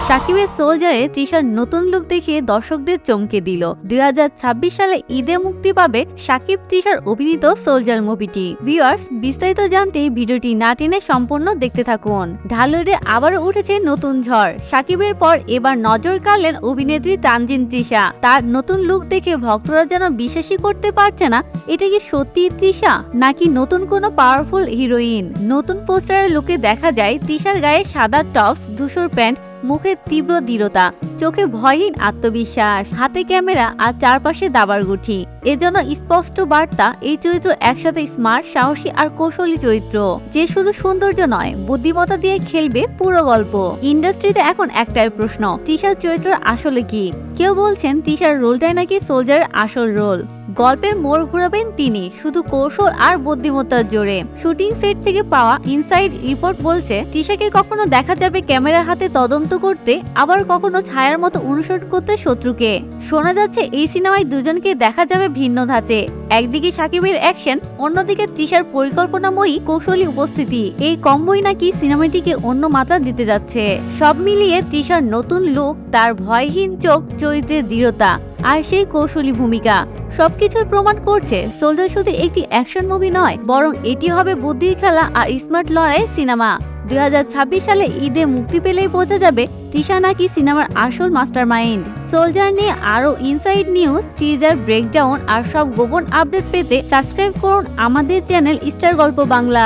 সাকিবের সোলজারে তৃষার নতুন লুক দেখিয়ে দর্শকদের চমকে দিল। 2026 সালে ঈদে মুক্তি পাবে সাকিব তৃষার অভিনীত সোলজার মুভিটি। ভিউয়ার্স, বিস্তারিত জানতে ভিডিওটি না টেনে সম্পূর্ণ দেখতে থাকুন। ঢালিউডে আবারও উঠেছে নতুন ঝড়। সাকিবের পর এবার নজর কাড়লেন অভিনেত্রী তানজিন তৃষা। তার নতুন লুক দেখে ভক্তরা যেন বিশ্বাসই করতে পারছে না এটা কি সত্যি তৃষা নাকি নতুন কোনো পাওয়ারফুল হিরোইন। নতুন পোস্টারের লুকে দেখা যায় তৃষার গায়ে সাদা টপস, ধূসর প্যান্ট, মুখে তীব্র দৃঢ়তা, চোখে ভয়হীন আত্মবিশ্বাস, হাতে ক্যামেরা আর চারপাশে দাবার গুঠি। এজন্য স্পষ্ট বার্তা, এই চরিত্র একসাথে স্মার্ট, সাহসী আর কৌশলী চরিত্র, যে শুধু সৌন্দর্য নয় বুদ্ধিমত্তা দিয়ে খেলবে পুরো গল্প। ইন্ডাস্ট্রিতে এখন একটাই প্রশ্ন, তৃষার চরিত্র আসলে কি? কেউ বলছেন তৃষার রোলটাই নাকি সোলজারের আসল রোল। গল্পের মোড় ঘুরাবেন তিনি শুধু কৌশল আর বুদ্ধিমত্তার জোরে। শুটিং সেট থেকে পাওয়া ইনসাইড রিপোর্ট বলছে তৃষাকে কখনো দেখা যাবে ক্যামেরার হাতে তদন্ত করতে, আবার কখনো ছায়ার মতো অনুসরণ করতে শত্রুকে। শোনা যাচ্ছে এই সিনেমায় দুজনকে দেখা যাবে ভিন্ন ধাঁচে। একদিকে সাকিবের অ্যাকশন, অন্যদিকে তৃষার পরিকল্পনাময়ী কৌশলী উপস্থিতি। এই কম্বোই নাকি সিনেমাটিকে অন্য মাত্রা দিতে যাচ্ছে। সব মিলিয়ে তৃষার নতুন লুক, তার ভয়হীন চোখ, চরিত্রের দৃঢ়তা আর সেই কৌশলী ভূমিকা সবকিছুই প্রমাণ করছে সোলজার শুধু একটি অ্যাকশন মুভি নয়, বরং এটি হবে বুদ্ধির খেলা আর স্মার্ট লড়াই সিনেমা। 2026 সালে ঈদে মুক্তি পেলেই বোঝা যাবে তৃষা নাকি সিনেমার আসল মাস্টারমাইন্ড। সোলজার নিয়ে আরো ইনসাইড নিউজ, টিজার, ব্রেকডাউন আর সব গোপন আপডেট পেতে সাবস্ক্রাইব করুন আমাদের চ্যানেল স্টার গল্প বাংলা।